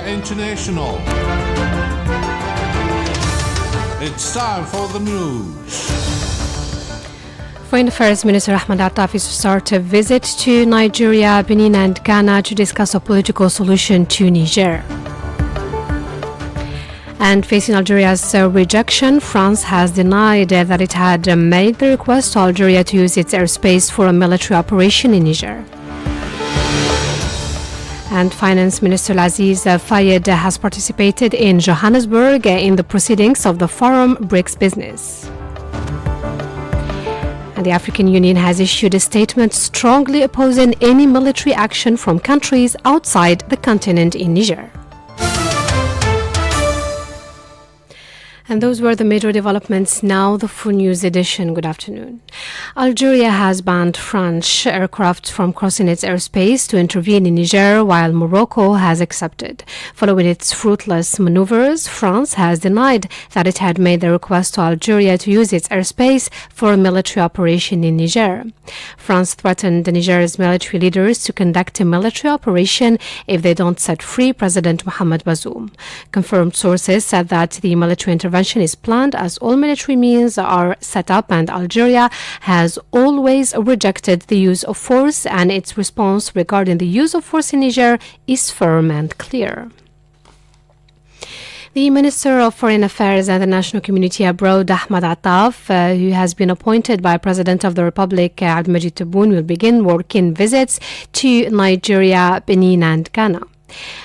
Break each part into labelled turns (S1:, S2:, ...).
S1: Algeria International. It's time for the news.
S2: Foreign Affairs Minister Ahmed Attaf is to start a visit to Nigeria, Benin and Ghana to discuss a political solution to Niger. And facing Algeria's rejection, France has denied that it had made the request to Algeria to use its airspace for a military operation in Niger. And Finance Minister Aziz Fayed has participated in Johannesburg in the proceedings of the Forum BRICS Business. And the African Union has issued a statement strongly opposing any military action from countries outside the continent in Niger. And those were the major developments. Now the full news edition. Good afternoon. Algeria has banned French aircraft from crossing its airspace to intervene in Niger, while Morocco has accepted. Following its fruitless maneuvers, France has denied that it had made the request to Algeria to use its airspace for a military operation in Niger. France threatened Niger's military leaders to conduct a military operation if they don't set free President Mohamed Bazoum. Confirmed sources said that the military intervention is planned as all military means are set up, and Algeria has always rejected the use of force, and its response regarding the use of force in Niger is firm and clear. The Minister of Foreign Affairs and the National Community Abroad, Ahmed Attaf, who has been appointed by President of the Republic, Abdelmajid Tebboune, will begin working visits to Nigeria, Benin and Ghana.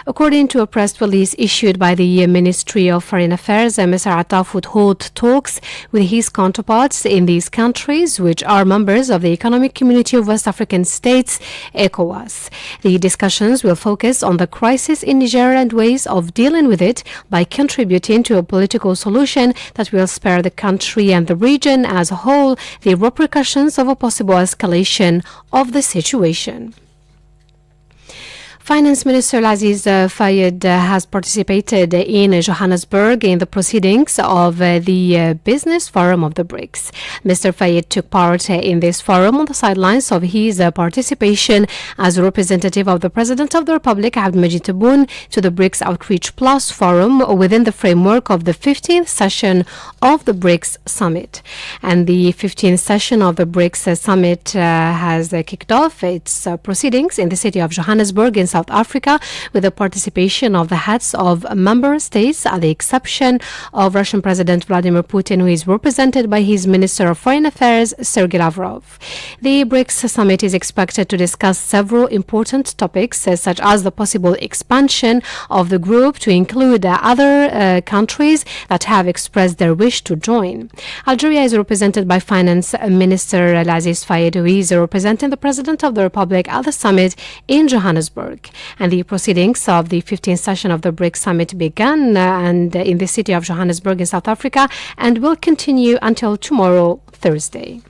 S2: According to a press release issued by the Ministry of Foreign Affairs, Mr. Attaf would hold talks with his counterparts in these countries, which are members of the Economic Community of West African States, ECOWAS. The discussions will focus on the crisis in Niger and ways of dealing with it by contributing to a political solution that will spare the country and the region as a whole the repercussions of a possible escalation of the situation. Finance Minister Aziz Fayed has participated in Johannesburg in the proceedings of the Business Forum of the BRICS. Mr. Fayed took part in this forum on the sidelines of his participation as a representative of the President of the Republic, Abdelmajid Tebboune, to the BRICS Outreach Plus Forum within the framework of the 15th session of the BRICS Summit. And the 15th session of the BRICS Summit has kicked off its proceedings in the city of Johannesburg in South Africa with the participation of the heads of member states, at the exception of Russian President Vladimir Putin, who is represented by his Minister of Foreign Affairs, Sergei Lavrov. The BRICS summit is expected to discuss several important topics, such as the possible expansion of the group to include other countries that have expressed their wish to join. Algeria is represented by Finance Minister Aziz Fayed, who is representing the President of the Republic at the summit in Johannesburg. And the proceedings of the 15th session of the BRICS Summit began in the city of Johannesburg in South Africa and will continue until tomorrow, Thursday.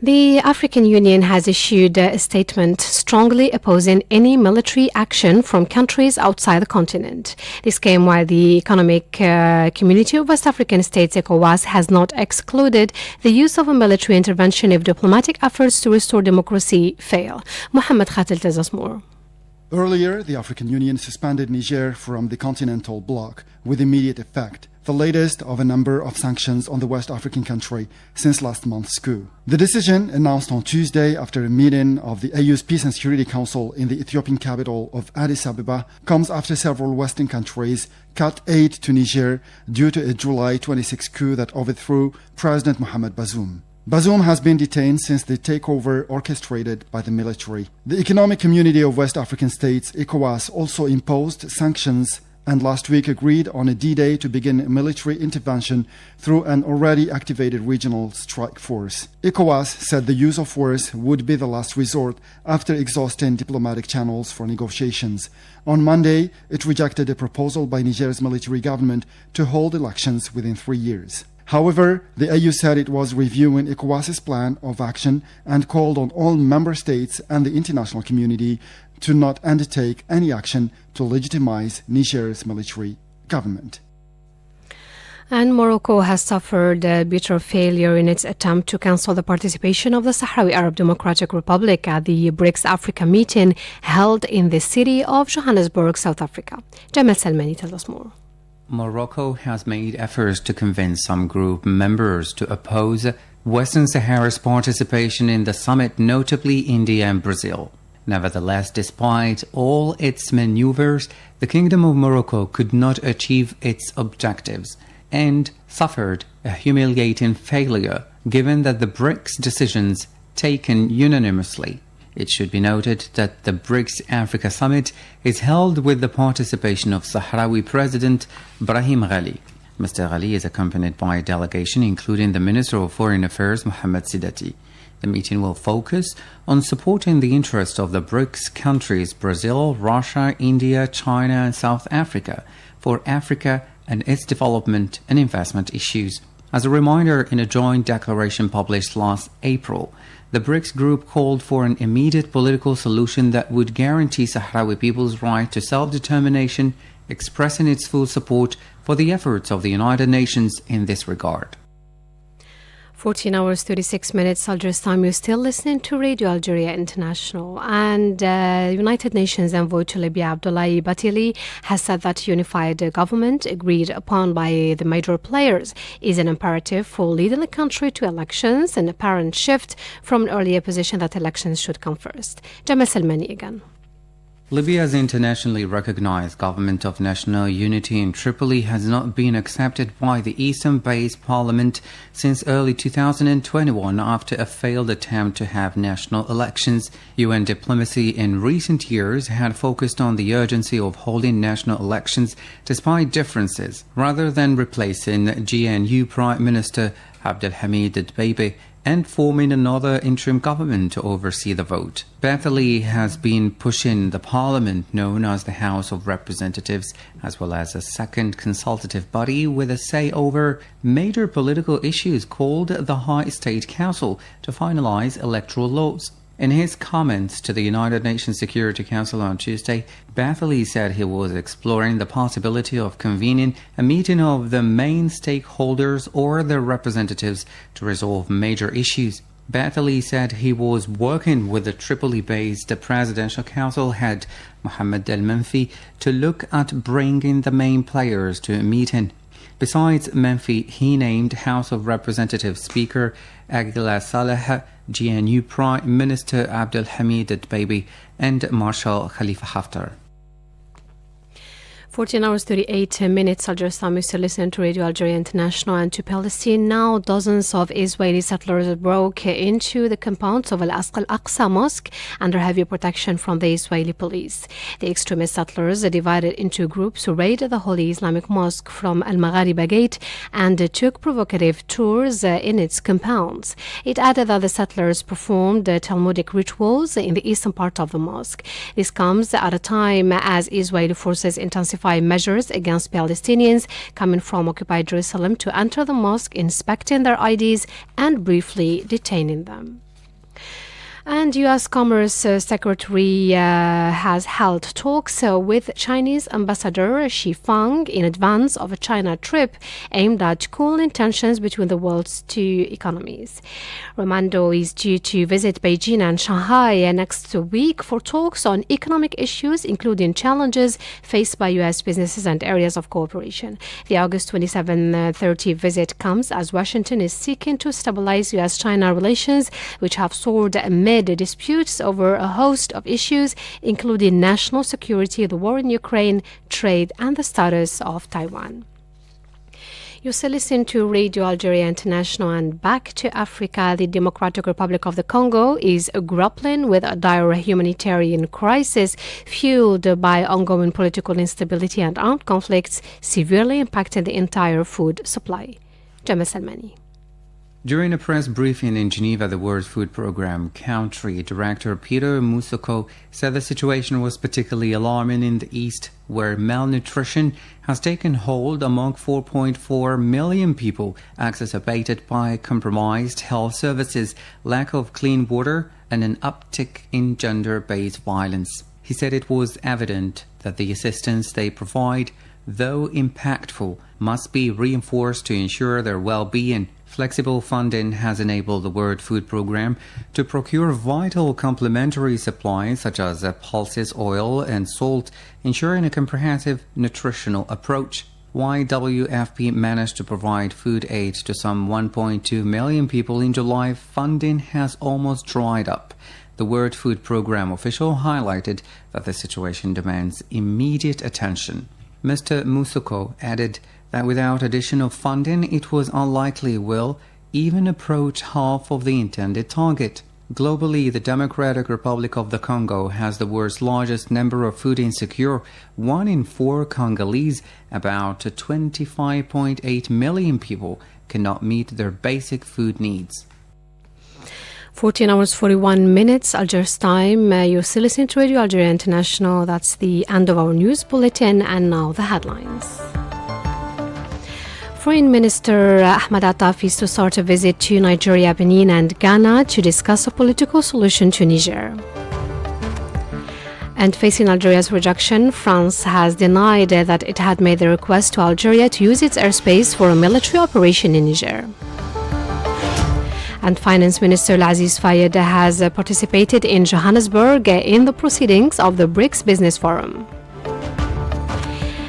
S2: The African Union has issued a statement strongly opposing any military action from countries outside the continent. This came while the Economic Community of West African States, ECOWAS, has not excluded the use of a military intervention if diplomatic efforts to restore democracy fail. Mohamed Khatil tells us more.
S3: Earlier, the African Union suspended Niger from the continental bloc with immediate effect, the latest of a number of sanctions on the West African country since last month's coup. The decision, announced on Tuesday after a meeting of the AU's Peace and Security Council in the Ethiopian capital of Addis Ababa, comes after several Western countries cut aid to Niger due to a July 26 coup that overthrew President Mohamed Bazoum. Bazoum has been detained since the takeover orchestrated by the military. The Economic Community of West African States, ECOWAS, also imposed sanctions and last week agreed on a D-Day to begin a military intervention through an already activated regional strike force. ECOWAS said the use of force would be the last resort after exhausting diplomatic channels for negotiations. On Monday, it rejected a proposal by Niger's military government to hold elections within 3 years. However, the AU said it was reviewing ECOWAS's plan of action and called on all member states and the international community to not undertake any action to legitimize Niger's military government.
S2: And Morocco has suffered a bitter failure in its attempt to cancel the participation of the Sahrawi Arab Democratic Republic at the BRICS Africa meeting held in the city of Johannesburg, South Africa. Jamal Salmani tells us more.
S4: Morocco has made efforts to convince some group members to oppose Western Sahara's participation in the summit, notably India and Brazil. Nevertheless, despite all its maneuvers, the Kingdom of Morocco could not achieve its objectives and suffered a humiliating failure, given that the BRICS decisions taken unanimously. It should be noted that the BRICS Africa Summit is held with the participation of Sahrawi President Brahim Ghali. Mr. Ghali is accompanied by a delegation including the Minister of Foreign Affairs Mohamed Sidati. The meeting will focus on supporting the interests of the BRICS countries Brazil, Russia, India, China and South Africa for Africa and its development and investment issues. As a reminder, in a joint declaration published last April, the BRICS group called for an immediate political solution that would guarantee Sahrawi people's right to self-determination, expressing its full support for the efforts of the United Nations in this regard.
S2: 14 hours, 36 minutes, Algiers time. You're still listening to Radio Algeria International. And United Nations envoy to Libya, Abdoulaye Batili, has said that unified government agreed upon by the major players is an imperative for leading the country to elections, an apparent shift from an earlier position that elections should come first. Jamal Salmani again.
S4: Libya's internationally recognized government of national unity in Tripoli has not been accepted by the Eastern-based parliament since early 2021 after a failed attempt to have national elections. UN diplomacy in recent years had focused on the urgency of holding national elections despite differences, rather than replacing GNU Prime Minister Abdelhamid Dbeibe and forming another interim government to oversee the vote. Batili has been pushing the parliament known as the House of Representatives, as well as a second consultative body with a say over major political issues called the High State Council, to finalize electoral laws. In his comments to the United Nations Security Council on Tuesday, Batili said he was exploring the possibility of convening a meeting of the main stakeholders or their representatives to resolve major issues. Batili said he was working with the Tripoli-based Presidential Council head Mohammed El-Menfi to look at bringing the main players to a meeting. Besides Menfi, he named House of Representatives Speaker Aguila Saleh, GNU Prime Minister Abdelhamid Dbeibe and Marshal Khalifa Haftar.
S2: 14 hours, 38 minutes. Algiers time is to listen to Radio Algeria International. And to Palestine now, dozens of Israeli settlers broke into the compounds of Al-Aqsa Mosque under heavy protection from the Israeli police. The extremist settlers divided into groups who raided the Holy Islamic Mosque from Al-Maghariba Gate and took provocative tours in its compounds. It added that the settlers performed Talmudic rituals in the eastern part of the mosque. This comes at a time as Israeli forces intensify measures against Palestinians coming from occupied Jerusalem to enter the mosque, inspecting their IDs and briefly detaining them. And U.S. Commerce Secretary has held talks with Chinese Ambassador Xi Fang in advance of a China trip aimed at cooling tensions between the world's two economies. Raimondo is due to visit Beijing and Shanghai next week for talks on economic issues, including challenges faced by U.S. businesses and areas of cooperation. The August 27-30 visit comes as Washington is seeking to stabilize U.S.-China relations, which have soared amid disputes over a host of issues, including national security, the war in Ukraine, trade, and the status of Taiwan. You still listen to Radio Algeria International. And back to Africa, the Democratic Republic of the Congo is grappling with a dire humanitarian crisis fueled by ongoing political instability and armed conflicts, severely impacting the entire food supply. Jamal Salmani.
S4: During a press briefing in Geneva, the World Food Programme Country Director Peter Musoko said the situation was particularly alarming in the East, where malnutrition has taken hold among 4.4 million people, exacerbated by compromised health services, lack of clean water, and an uptick in gender-based violence. He said it was evident that the assistance they provide though impactful, must be reinforced to ensure their well-being. Flexible funding has enabled the World Food Programme to procure vital complementary supplies such as pulses, oil and salt, ensuring a comprehensive nutritional approach. While WFP managed to provide food aid to some 1.2 million people in July, funding has almost dried up. The World Food Programme official highlighted that the situation demands immediate attention. Mr. Musuko added that without additional funding, it was unlikely will even approach half of the intended target. Globally, the Democratic Republic of the Congo has the world's largest number of food insecure. 1 in 4 Congolese, about 25.8 million people, cannot meet their basic food needs.
S2: 14 hours 41 minutes Algiers time. You're still listening to Radio Algeria International. That's the end of our news bulletin, and now the headlines. Foreign Minister Ahmed Attaf is to start a visit to Nigeria, Benin and Ghana to discuss a political solution to Niger. And facing Algeria's rejection, France has denied that it had made the request to Algeria to use its airspace for a military operation in Niger. And Finance Minister Aziz Fayed has participated in Johannesburg in the proceedings of the BRICS Business Forum.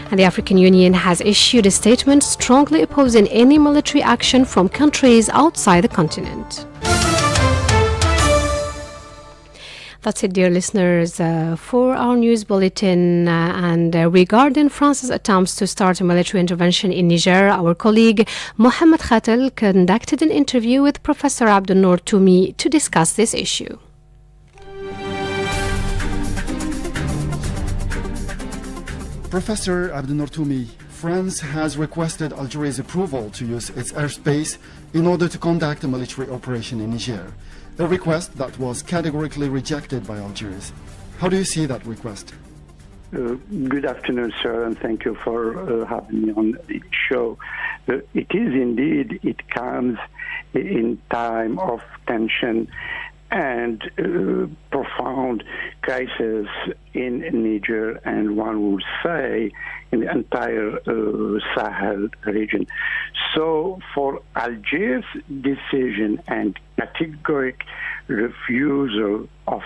S2: And the African Union has issued a statement strongly opposing any military action from countries outside the continent. That's it, dear listeners, for our news bulletin. And regarding France's attempts to start a military intervention in Niger, our colleague Mohamed Khatel conducted an interview with Professor Abdel Nour Toumi to discuss this issue.
S3: Professor Abdel Nour Toumi, France has requested Algeria's approval to use its airspace in order to conduct a military operation in Niger. A request that was categorically rejected by Algiers. How do you see that request?
S5: Good afternoon, sir, and thank you for having me on the show. It is indeed, it comes in time of tension and profound crisis in Niger, and one would say in the entire Sahel region. So for Algiers' decision and categoric refusal of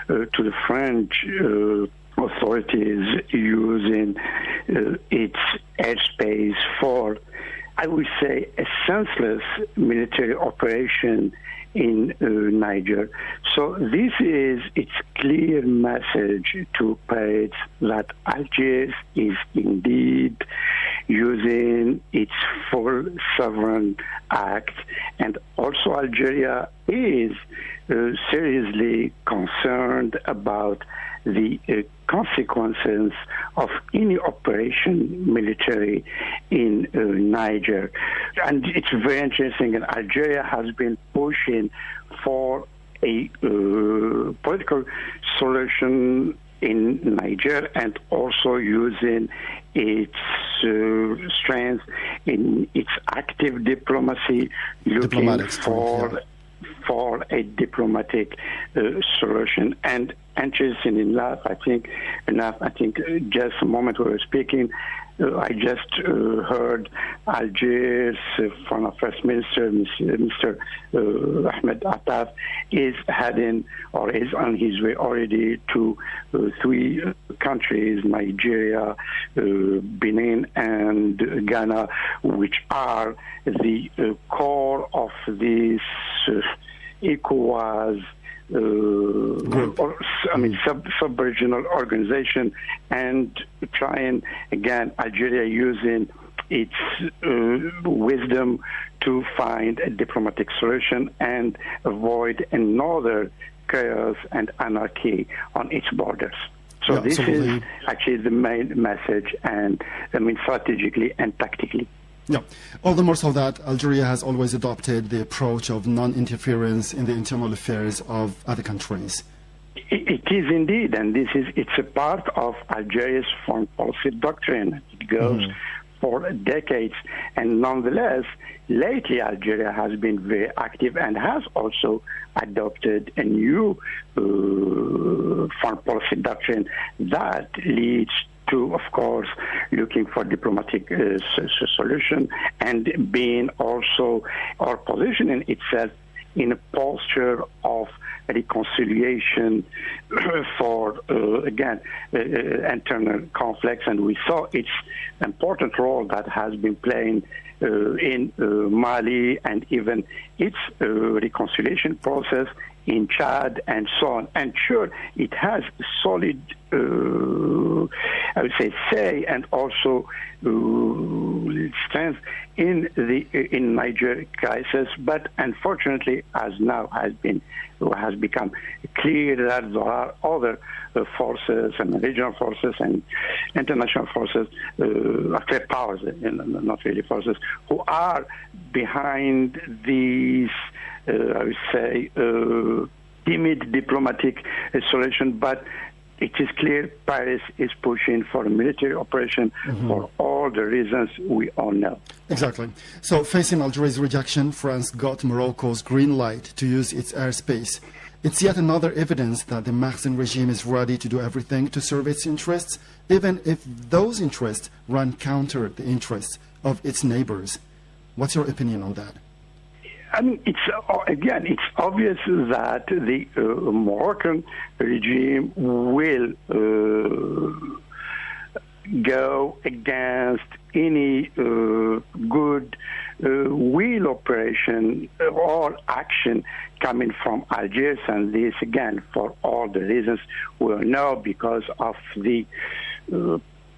S5: to the French authorities using its airspace for, I would say, a senseless military operation in Niger. So this is its clear message to Paris that Algiers is indeed using its full sovereign act, and also Algeria is seriously concerned about the consequences of any operation military in Niger. And it's very interesting, and Algeria has been pushing for a political solution in Niger, and also using its strength in its active diplomacy, looking for a diplomatic solution. And interesting enough, I think just a moment we were speaking, I just heard Algiers Foreign Affairs Minister, Mr. Ahmed Attaf, is heading or is on his way already to 3 countries, Nigeria, Benin, and Ghana, which are the core of this ECOWAS sub-regional organization, and trying again Algeria using its wisdom to find a diplomatic solution and avoid another chaos and anarchy on its borders. So this is actually the main message, and strategically and tactically.
S3: Yeah, all the more so that Algeria has always adopted the approach of non-interference in the internal affairs of other countries.
S5: It is indeed, and it's a part of Algeria's foreign policy doctrine. It goes for decades, and nonetheless, lately Algeria has been very active and has also adopted a new foreign policy doctrine that leads to, of course, looking for diplomatic solution and being also or positioning itself in a posture of reconciliation for, again, internal conflicts. And we saw its important role that has been playing in Mali and even its reconciliation process in Chad and so on. And sure, it has solid, I would say and also strength in the Niger crisis. But unfortunately, as now has become clear that there are other forces and regional forces and international forces, actually powers, not really forces, who are behind these, I would say, timid diplomatic solution. But it is clear Paris is pushing for a military operation for all the reasons we all know.
S3: Exactly. So facing Algeria's rejection, France got Morocco's green light to use its airspace. It's yet another evidence that the Makhzen regime is ready to do everything to serve its interests, even if those interests run counter the interests of its neighbors. What's your opinion on that?
S5: I mean, it's obvious that the Moroccan regime will go against any good will operation or action coming from Algiers, and this again for all the reasons we know, because of the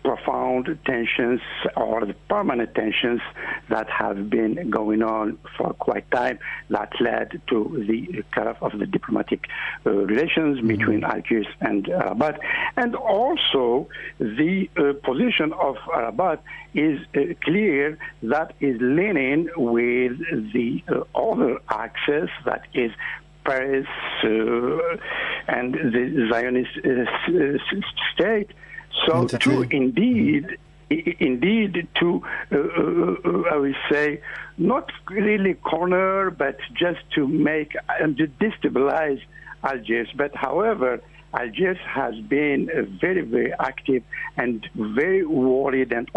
S5: profound tensions or the permanent tensions that have been going on for quite time that led to the cut off of the diplomatic relations between Algiers and Rabat. And also the position of Rabat is clear, that is leaning with the other axis, that is Paris and the Zionist state. So to indeed to, I would say, not really corner, but just to make and to destabilize Algiers. But however, Algiers has been very, very active and very worried, and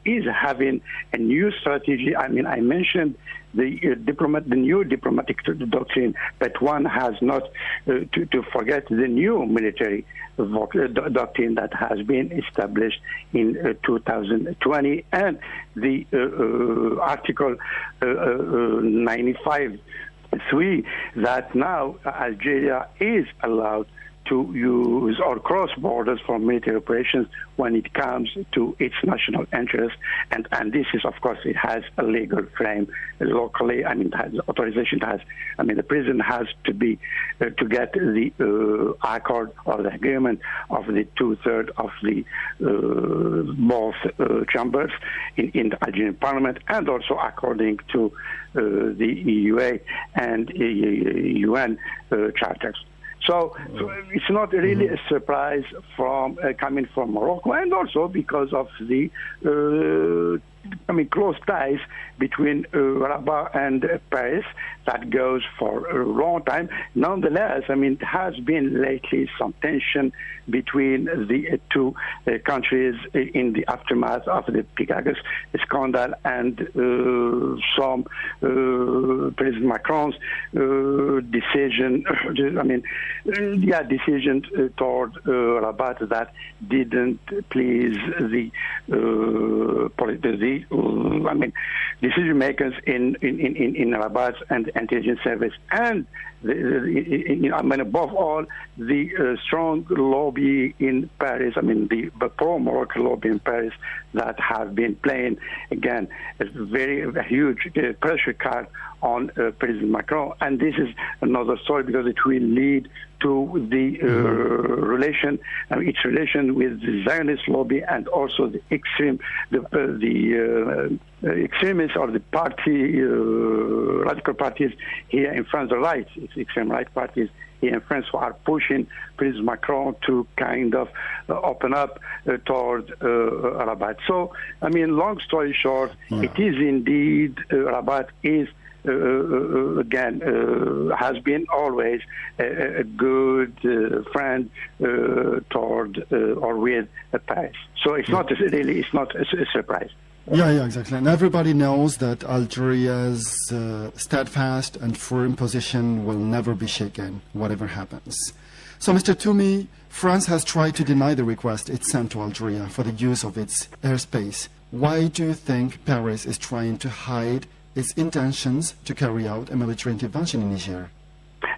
S5: is having a new strategy. I mean, I mentioned the new diplomatic doctrine, but one has not to forget the new military doctrine that has been established in 2020, and the Article 95.3 that now Algeria is allowed to use or cross borders for military operations when it comes to its national interest. And this is, of course, it has a legal frame locally. I mean, it has authorization. The president has to be to get the accord or the agreement of the 2/3 of the both chambers in the Algerian parliament, and also according to the EUA and UN charters. So it's not really a surprise from coming from Morocco, and also because of the close ties between Rabat and Paris that goes for a long time. Nonetheless, there has been lately some tension between the two countries in the aftermath of the Pegasus scandal, and some President Macron's decision toward Rabat that didn't please the decision makers in Rabat and intelligence service, and above all, the strong lobby in Paris, the pro-Moroccan lobby in Paris, that have been playing, again, a huge pressure card on President Macron. And this is another story, because it will lead to the its relation with the Zionist lobby, and also the extremists or the party, radical parties here in France, the right, extreme right parties here in France, who are pushing President Macron to kind of open up toward Rabat. So, long story short, it is indeed Rabat is again, has been always a good friend toward or with Paris. So it's not really, it's not a surprise.
S3: Yeah, exactly. And everybody knows that Algeria's steadfast and firm position will never be shaken, whatever happens. So, Mr. Toumi, France has tried to deny the request it sent to Algeria for the use of its airspace. Why do you think Paris is trying to hide its intentions to carry out a military intervention in Niger?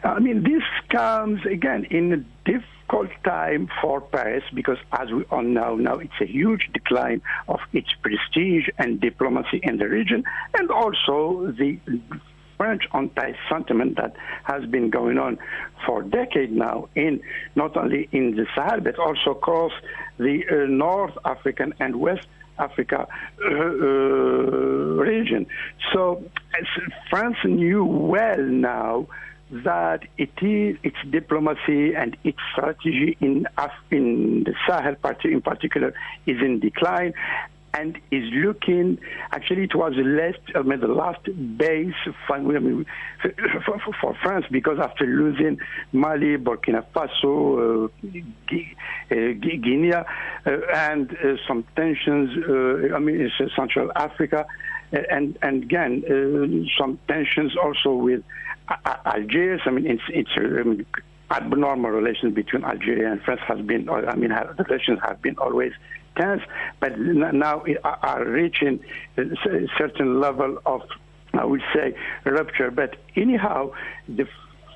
S5: I mean, this comes, again, in a difficult time for Paris because, as we all know now, it's a huge decline of its prestige and diplomacy in the region, and also the French anti-sentiment that has been going on for decades now, in not only in the Sahel, but also across the North African and West Africa region. So France knew well now that its diplomacy and its strategy in the Sahel in particular is in decline, and is looking, actually it was the last base for France, because after losing Mali, Burkina Faso, Guinea, and some tensions, Central Africa, and again, some tensions also with Algiers. I mean, it's abnormal relations between Algeria and France the relations have been always tense, but now are reaching a certain level of, I would say, rupture. But anyhow, the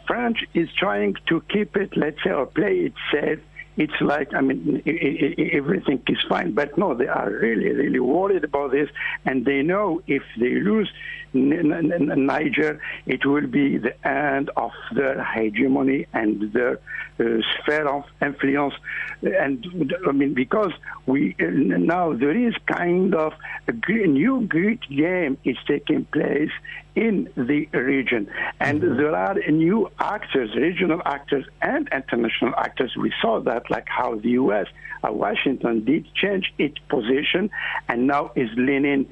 S5: French is trying to keep it, let's say, or play it safe. It's like, everything is fine. But no, they are really, really worried about this. And they know if they lose Niger, it will be the end of their hegemony and their sphere of influence. And because now there is kind of a new great game is taking place in the region. And there are new actors, regional actors and international actors. We saw that, like how the U.S., Washington did change its position and now is leaning,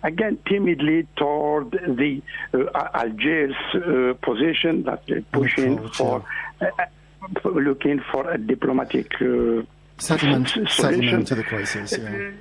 S5: again, timidly toward the Algiers position that they're pushing for, looking for a diplomatic
S3: settlement
S5: solution
S3: to the crisis. Yeah.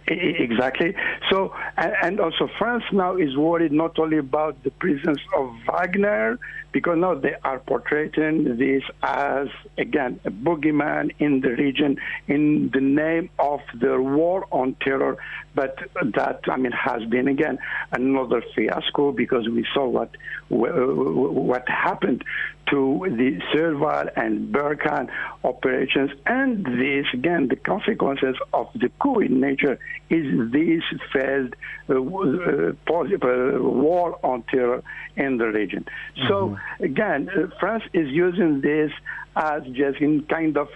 S5: Exactly. So, and also France now is worried not only about the presence of Wagner, because now they are portraying this as, again, a boogeyman in the region in the name of the war on terror. But that, has been, again, another fiasco, because we saw what happened to the Serval and Berkane operations. And this, again, the consequences of the coup in nature is this failed war on terror in the region. So, again, France is using this as just in kind of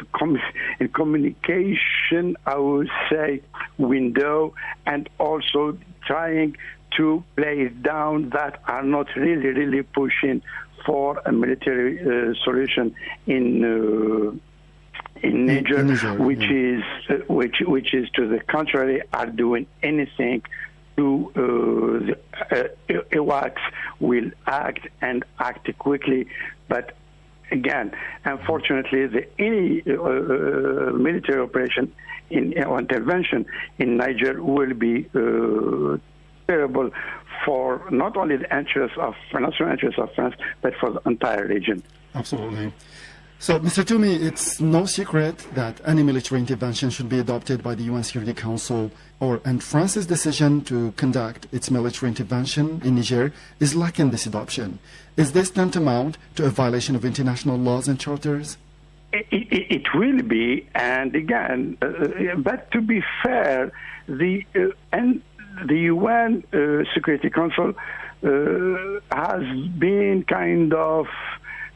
S5: in communication, I would say, window, and also trying to play it down that are not really pushing for a military solution in Niger, which is to the contrary, are doing anything to the AWACS will act and act quickly. But again, unfortunately, any military operation or intervention in Niger will be terrible for not only the national interests of France, but for the entire region.
S3: Absolutely. So, Mr. Toumi, it's no secret that any military intervention should be adopted by the UN Security Council, and France's decision to conduct its military intervention in Niger is lacking this adoption. Is this tantamount to a violation of international laws and charters?
S5: It will be, and again, but to be fair, the UN Security Council has been kind of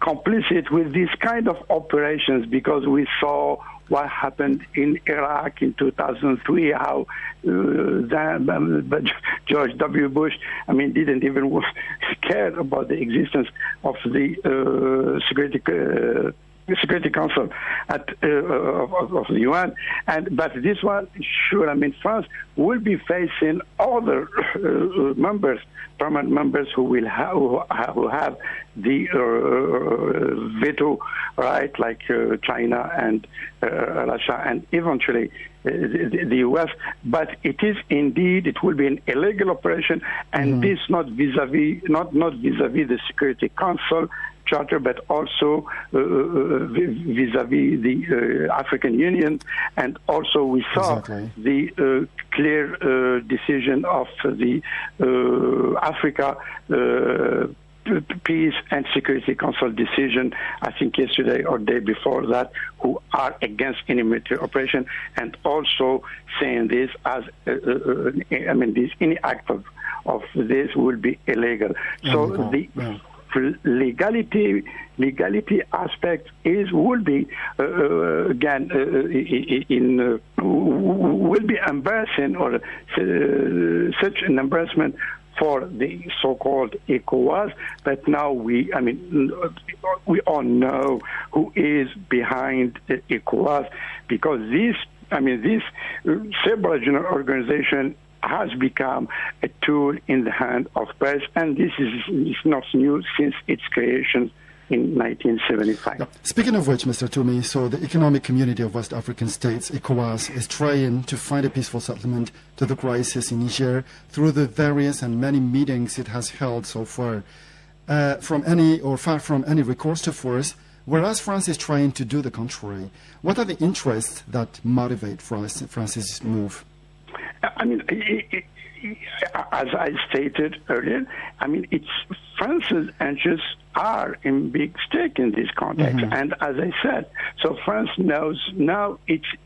S5: complicit with these kind of operations, because we saw what happened in Iraq in 2003, how George W. Bush, didn't even care about the existence of the Security Security Council of the UN, but this one, sure, I mean, France will be facing other members, permanent members who will have the veto right, like China and Russia, and eventually the US. But it will be an illegal operation, and this not vis-a-vis the Security Council Charter, but also vis-a-vis the African Union, and also we saw the clear decision of the Africa Peace and Security Council decision, I think yesterday or day before that, who are against any military operation, and also saying this as any act of this will be illegal. So the legality aspect will be will be embarrassing, or such an embarrassment for the so-called ECOWAS. But now we all know who is behind the ECOWAS, because this sub-regional organization has become a tool in the hand of Paris, and this is not new since its creation in 1975.
S3: Speaking of which, Mr. Toumi, so the Economic Community of West African States, ECOWAS, is trying to find a peaceful settlement to the crisis in Niger through the various and many meetings it has held so far, far from any recourse to force, whereas France is trying to do the contrary. What are the interests that motivate France's move?
S5: I mean, as I stated earlier, it's France's interests are in big stake in this context. And as I said, so France knows now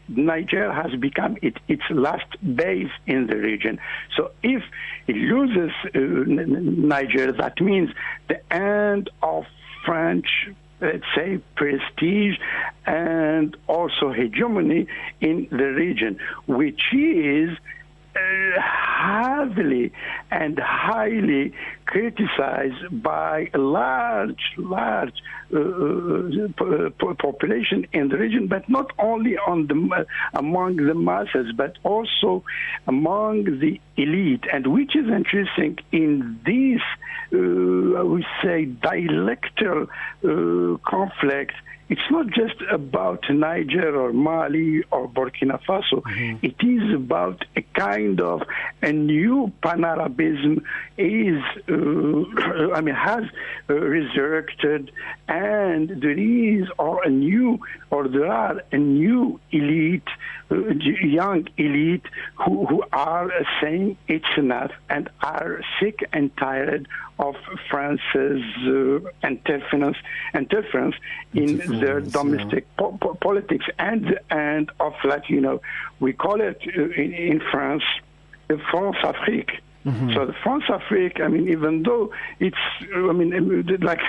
S5: Niger has become its last base in the region. So if it loses Niger, that means the end of French, let's say, prestige and also hegemony in the region, which is heavily and highly criticized by a large population in the region, but not only among the masses, but also among the elite. And which is interesting in this, we say, dialectal conflict. It's not just about Niger or Mali or Burkina Faso. It is about a kind of a new pan-Arabism has resurrected, and there are a new elite, young elite who are saying it's enough and are sick and tired of France's interference in their domestic politics and of we call it in France the France-Afrique. So the France-Afrique, even though it's, like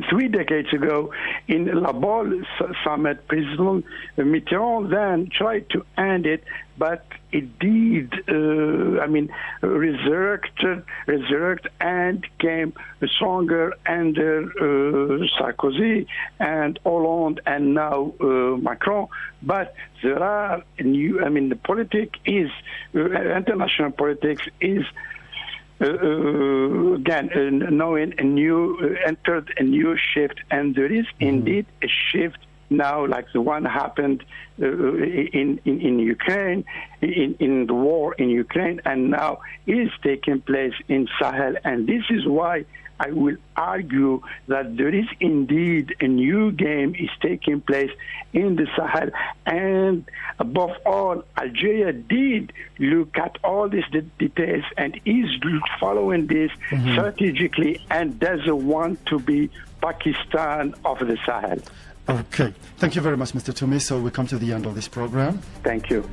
S5: 3 decades ago in La Baule summit, President Mitterrand then tried to end it, but it did, resurrect and came stronger under Sarkozy and Hollande and now Macron. But there are the politics is, international politics is, knowing entered a new shift, and there is indeed a shift now, like the one happened in Ukraine, in the war in Ukraine, and now is taking place in Sahel. And this is why I will argue that there is indeed a new game is taking place in the Sahel. And above all, Algeria did look at all these details and is following this strategically and doesn't want to be Pakistan of the Sahel.
S3: Okay. Thank you very much, Mr. Toumi. So we come to the end of this program.
S5: Thank you.